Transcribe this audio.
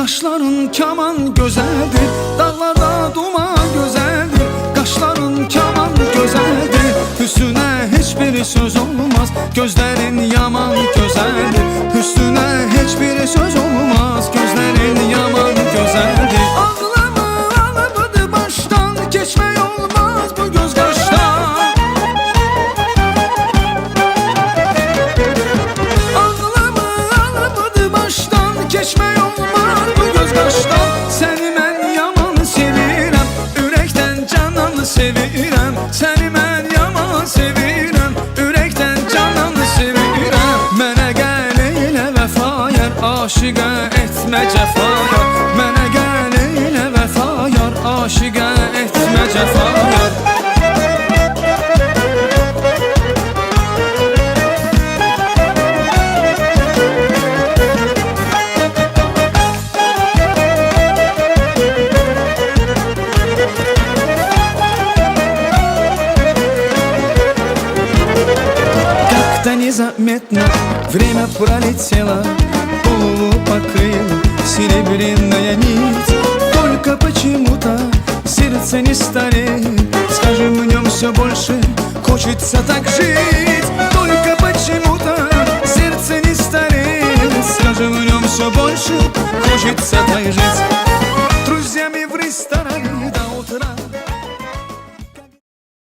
Kaşların kaman güzeldir, dağlarda duman güzeldir. Kaşların kaman güzeldir, üstüne hiçbir söz olmaz. Gözlerin yaman güzeldir, üstüne hiçbir söz olmaz. Gözlerin yaman güzeldir. Ağlamı alamadı baştan, geçme olmaz bu göz kaştan. Ağlamı alamadı baştan, geçme olmaz bu göz kaştan. Seni mən yaman sevirəm, ürəkdən cananı sevirəm. Səni mən yaman sevirəm, ürəkdən cananı sevirəm. Mənə gəl elə vəfayar, aşiqə etmə cəfayar. Mənə gəl elə vəfayar, aşiqə etmə cəfayar. Незаметно время пролетело, голову покрыла серебряная нить. Только почему-то сердце не стареет, скажем, в нем все больше хочется так жить. Только почему